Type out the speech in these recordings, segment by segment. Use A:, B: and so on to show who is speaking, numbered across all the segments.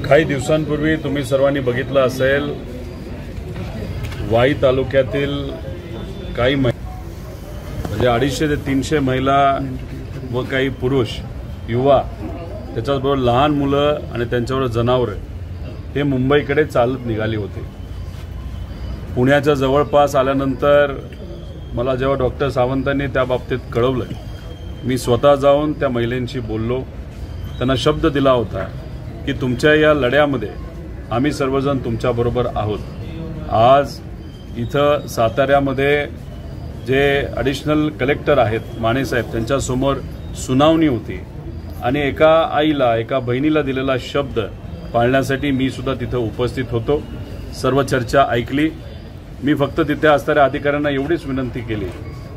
A: काही दिवसांपूर्वी तुम्ही सर्वांनी बघितलं असेल, वाई तालुक्यातील काही म्हणजे 250 ते 300 महिला व काही पुरुष युवा, त्याच्याबरोबर लहान मुलं आणि त्यांच्याबरोबर जनावरं हे मुंबईकडे चालत निघाली होते. पुण्याच्या जवळपास आल्यानंतर मला जेव्हा डॉक्टर सावंतांनी त्या बाबतीत कळवलं, मी स्वतः जाऊन त्या महिलांशी बोललो. त्यांना शब्द दिला होता की तुमच्या या लढ्यामध्ये आम्ही सर्वजण तुमच्याबरोबर आहोत. आज इथं साताऱ्यामध्ये जे ॲडिशनल कलेक्टर आहेत मानेसाहेब, त्यांच्यासमोर सुनावणी होती आणि एका आईला, एका बहिणीला दिलेला शब्द पाळण्यासाठी मी सुद्धा तिथं उपस्थित होतो. सर्व चर्चा ऐकली. मी फक्त तिथे असणाऱ्या अधिकाऱ्यांना एवढीच विनंती केली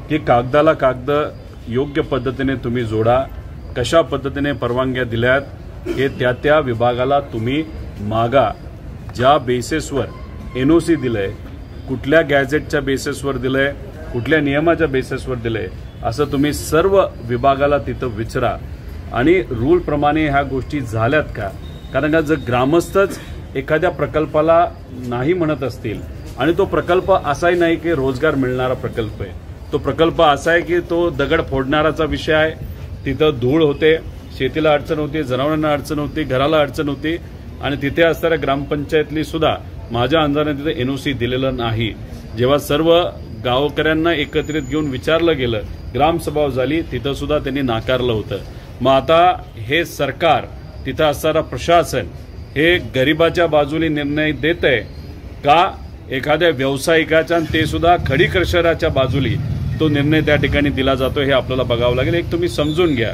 A: की कागदाला कागद योग्य पद्धतीने तुम्ही जोडा. कशा पद्धतीने परवानग्या दिल्यात हे त्या विभागाला तुम्ही मागा. ज्या बेसिसवर NOC दिलंय, कुठल्या गॅझेटच्या बेसिसवर दिलंय, कुठल्या नियमाच्या बेसिसवर दिलंय, असं तुम्ही सर्व विभागाला तिथं विचारा. आणि रूलप्रमाणे ह्या गोष्टी झाल्यात का? कारण का जर ग्रामस्थच एखाद्या प्रकल्पाला नाही म्हणत असतील आणि तो प्रकल्प असाही नाही की रोजगार मिळणारा प्रकल्प आहे, तो प्रकल्प असा आहे की तो दगड फोडणाराचा विषय आहे, तिथं धूळ होते, शेतीला अडचण होती, जनावरांना अडचण होती, घराला अडचण होती आणि तिथे असणाऱ्या ग्रामपंचायतली सुद्धा माझ्या अंदाजाने तिथे NOC दिलेलं नाही. जेव्हा सर्व गावकऱ्यांना एकत्रित घेऊन विचारलं गेलं, ग्रामसभा झाली, तिथं सुद्धा त्यांनी नाकारलं होतं. मग आता हे सरकार, तिथं असणारं प्रशासन हे गरिबाच्या बाजूने निर्णय देत आहे का एखाद्या व्यावसायिकाच्या, ते सुद्धा खडी क्रशराच्या बाजूली तो निर्णय त्या ठिकाणी दिला जातो, हे आपल्याला बघावं लागेल. एक तुम्ही समजून घ्या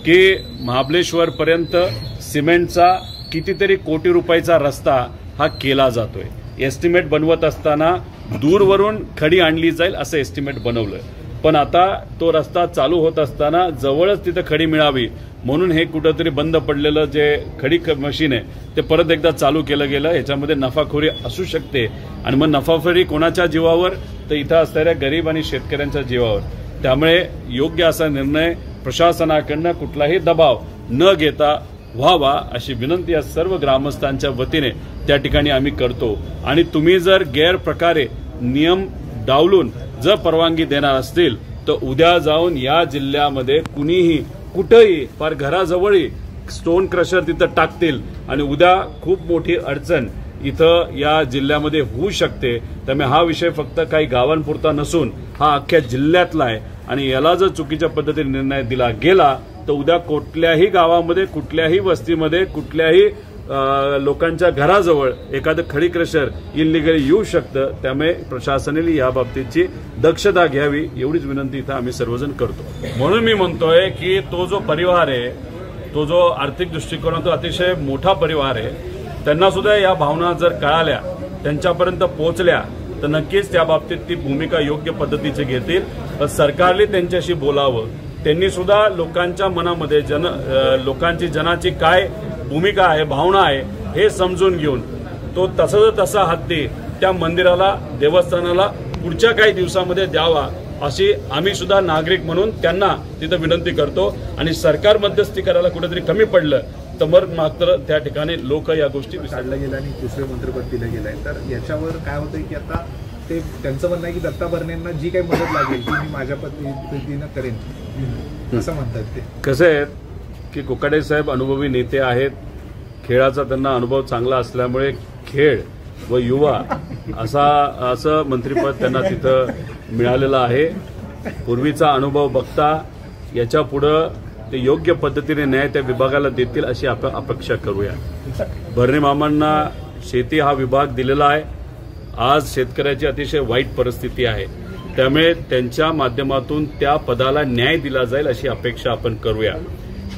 A: की महाबळेश्वरपर्यंत सिमेंटचा कितीतरी कोटी रुपयाचा रस्ता हा केला जातोय. एस्टिमेट बनवत असताना दूरवरून खडी आणली जाईल असं एस्टिमेट बनवलं, पण आता तो रस्ता चालू होत असताना जवळच तिथं खडी मिळावी म्हणून हे कुठंतरी बंद पडलेलं जे खडी मशीन आहे ते परत एकदा चालू केलं गेलं. ह्याच्यामध्ये नफाखोरी असू शकते आणि मग नफाखोरी कोणाच्या जीवावर? तर इथं असणाऱ्या गरीब आणि शेतकऱ्यांच्या जीवावर. त्यामुळे योग्य असा निर्णय प्रशासनाकडनं कुठलाही दबाव न घेता व्हावा अशी विनंती या सर्व ग्रामस्थांच्या वतीने त्या ठिकाणी आम्ही करतो. आणि तुम्ही जर गैरप्रकारे नियम डावलून जर परवानगी देणार असतील तर उद्या जाऊन या जिल्ह्यामध्ये कुणीही कुठेही फार घराजवळही स्टोन क्रशर तिथं टाकतील आणि उद्या खूप मोठी अडचण इथं या जिल्ह्यामध्ये होऊ शकते. त्यामुळे हा विषय फक्त काही गावांपुरता नसून हा अख्ख्या जिल्ह्यातला आहे आणि याला जर चुकीच्या पद्धतीने निर्णय दिला गेला तर उद्या कुठल्याही गावामध्ये, कुठल्याही वस्तीमध्ये, कुठल्याही लोकांच्या घराजवळ एखादं खडी क्रशर इलिगली येऊ शकतं. त्यामुळे प्रशासनाने या बाबतीची दक्षता घ्यावी एवढीच विनंती इथं आम्ही सर्वजण करतो. म्हणून मी म्हणतोय की तो जो परिवार आहे, तो जो आर्थिक दृष्टिकोनातून अतिशय मोठा परिवार आहे, त्यांना सुद्धा या भावना जर कळाल्या, त्यांच्यापर्यंत पोहोचल्या तर नक्कीच त्या बाबतीत ती भूमिका योग्य पद्धतीची घेतील. सरकारने त्यांच्याशी बोलावं. त्यांनी सुद्धा लोकांच्या मनामध्ये लोकांची जनाची काय भूमिका आहे, भावना आहे हे समजून घेऊन तो तसा हत्ती त्या मंदिराला, देवस्थानाला पुढच्या काही दिवसामध्ये द्यावा अशी आम्ही सुद्धा नागरिक म्हणून त्यांना तिथं विनंती करतो. आणि सरकार मध्यस्थी करायला कुठेतरी कमी पडलं तर मग मात्र त्या ठिकाणी लोक या गोष्टी
B: काढल्या गेल्या आणि दुसरे मंत्रिपद दिलं गेलंय. तर याच्यावर काय होतंय की आता ते त्यांचं म्हणणं आहे की दत्ता भरणेंना जी काही मदत लागेल ती मी माझ्या पद्धतीनं करेन असं म्हणतात. ते
A: कसं आहे की कोकाटे साहेब अनुभवी नेते आहेत. खेळाचा त्यांना अनुभव चांगला असल्यामुळे खेळ व युवा असं मंत्रिपद त्यांना तिथं मिळालेलं आहे. पूर्वीचा अनुभव बघता याच्या पुढं ते योग्य पद्धतीने न्याय त्या विभागाला देतील अशी अपेक्षा करूया. भरणे मामांना शेती हा विभाग दिलेला आहे. आज शेतकऱ्याची अतिशय वाईट परिस्थिती आहे, त्यामुळे त्यांच्या माध्यमातून त्या पदाला न्याय दिला जाईल अशी अपेक्षा आपण करूया.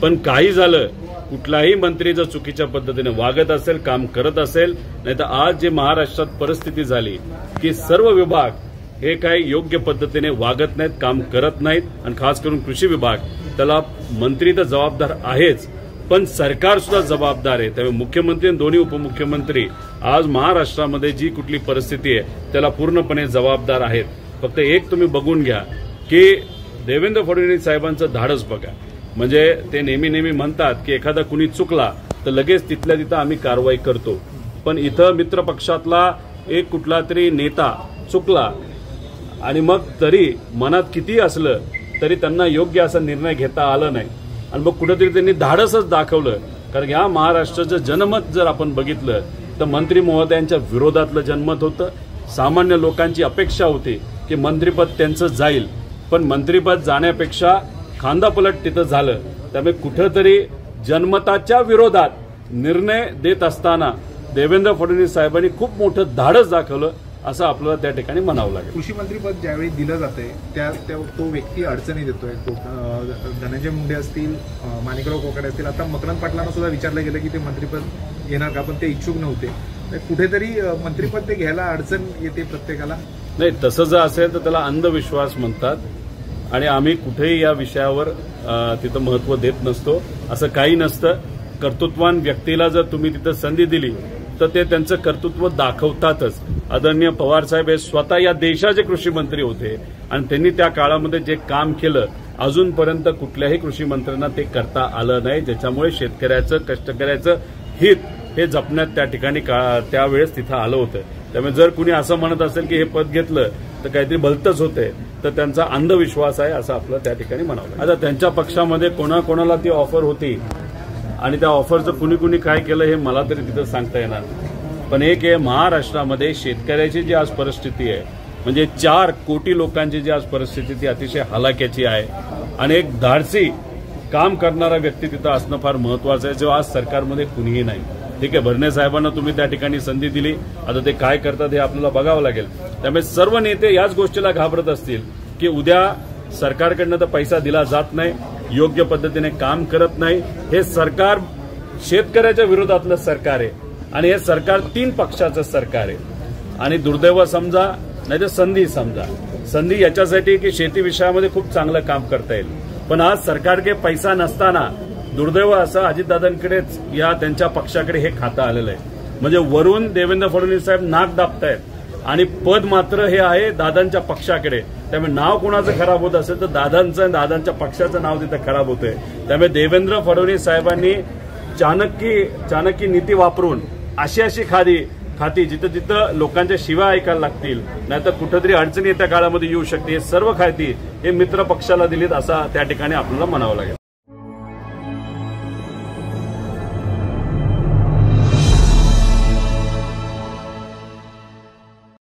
A: पण काही झालं, कुठलाही मंत्री जर चुकीच्या पद्धतीने वागत असेल, काम करत असेल, नाही तर आज जे महाराष्ट्रात परिस्थिती झाली की सर्व विभाग हे काही योग्य पद्धतीने वागत नाहीत, काम करत नाहीत आणि खास करून कृषी विभाग, त्याला मंत्री तर जबाबदार आहेच पण सरकार सुद्धा जबाबदार आहे. त्यामुळे मुख्यमंत्री आणि दोन्ही उपमुख्यमंत्री आज महाराष्ट्रामध्ये जी कुठली परिस्थिती आहे त्याला पूर्णपणे जबाबदार आहेत. फक्त एक तुम्ही बघून घ्या की देवेंद्र फडणवीस साहेबांचं धाडस बघा. म्हणजे ते नेहमी म्हणतात की एखादा कुणी चुकला तर लगेच तिथल्या तिथं आम्ही कारवाई करतो, पण इथं मित्र पक्षातला एक कुठला तरी नेता चुकला आणि मग तरी मनात किती असलं तरी त्यांना योग्य असा निर्णय घेता आला नाही आणि मग कुठेतरी त्यांनी धाडसच दाखवलं. कारण या महाराष्ट्राचं जनमत जर आपण बघितलं तर मंत्री महोदयांच्या विरोधातलं जनमत होतं. सामान्य लोकांची अपेक्षा होती की मंत्रिपद त्यांचं जाईल, पण मंत्रिपद जाण्यापेक्षा खांदापलट तिथं झालं. त्यामुळे कुठेतरी जनमताच्या विरोधात निर्णय देत असताना देवेंद्र फडणवीस साहेबांनी खूप मोठं धाडस दाखवलं असं आपल्याला त्या ठिकाणी म्हणावं लागेल.
B: कृषी मंत्रीपद ज्यावेळी दिलं जातंय तो व्यक्ती अडचणी देतोय. धनंजय मुंडे असतील, माणिकराव कोकाटे असतील, आता मकरंद पाटलांना सुद्धा विचारलं गेलं की ते मंत्रिपद घेणार का, पण ते इच्छुक नव्हते. कुठेतरी मंत्रिपद ते घ्यायला अडचण येते प्रत्येकाला.
A: नाही, तसं जर असेल तर त्याला अंधविश्वास म्हणतात आणि आम्ही कुठेही या विषयावर तिथं महत्व देत नसतो. असं काही नसतं. कर्तृत्वान व्यक्तीला जर तुम्ही तिथं संधी दिली तर ते त्यांचं कर्तृत्व दाखवतातच. आदरणीय पवार साहेब हे स्वतः या देशाचे कृषी मंत्री होते आणि त्यांनी त्या काळामध्ये जे काम केलं अजूनपर्यंत कुठल्याही कृषी मंत्र्यांना ते करता आलं नाही, ज्याच्यामुळे शेतकऱ्याचं कष्टकऱ्याचं हित हे जपण्यात त्या ठिकाणी त्यावेळेस तिथं आलं होतं. त्यामुळे जर कुणी असं म्हणत असेल की हे पद घेतलं तर काहीतरी भलतंच होतंय तर त्यांचा अंधविश्वास आहे असं आपलं त्या ठिकाणी म्हणावं. आता त्यांच्या पक्षामध्ये कोणाकोणाला ती ऑफर होती आणि त्या ऑफरचं कुणी काय केलं हे मला तरी तिथं सांगता येणार. पण एक आहे, महाराष्ट्रामध्ये शेतकऱ्याची जी आज परिस्थिती आहे म्हणजे 4 कोटी लोकांची जी आज परिस्थिती ती अतिशय हलाख्याची आहे आणि एक धाडसी काम करणारा व्यक्ती तिथं असणं फार महत्वाचं आहे, जो आज सरकारमध्ये कुणीही नाही. ठीक आहे, भरणे साहेबांना तुम्ही त्या ठिकाणी संधी दिली, आता ते काय करतात हे आपल्याला बघावं लागेल. त्यामुळे सर्व नेते याच गोष्टीला घाबरत असतील की उद्या सरकारकडनं तर पैसा दिला जात नाही, योग्य पद्धतीने काम करत नाही. हे सरकार शेतकऱ्याच्या विरोधातलं सरकार आहे आणि हे सरकार 3 पक्षाचं सरकार आहे. आणि दुर्दैव समजा नाही तर संधी समजा. संधी याच्यासाठी की शेती विषयामध्ये खूप चांगलं काम करता येईल, पण आज सरकारकडे पैसा नसताना दुर्दैव असं अजितदादांकडेच या त्यांच्या पक्षाकडे हे खातं आलेलं आहे. म्हणजे वरून देवेंद्र फडणवीस साहेब नाक दाबतायत आणि पद मात्र हे आहे दादांच्या पक्षाकडे. त्यामुळे नाव कोणाचं खराब होत असेल तर दादांचं आणि दादांच्या पक्षाचं नाव तिथं खराब होतंय. त्यामुळे देवेंद्र फडणवीस साहेबांनी चाणक्य नीती वापरून अशी खाती जिथं तिथं लोकांच्या शिव्या ऐकायला लागतील, नाहीतर कुठेतरी अडचणी येत्या काळामध्ये येऊ शकते, हे सर्व खाती हे मित्र पक्षाला दिलीत असं त्या ठिकाणी आपल्याला म्हणावं लागेल.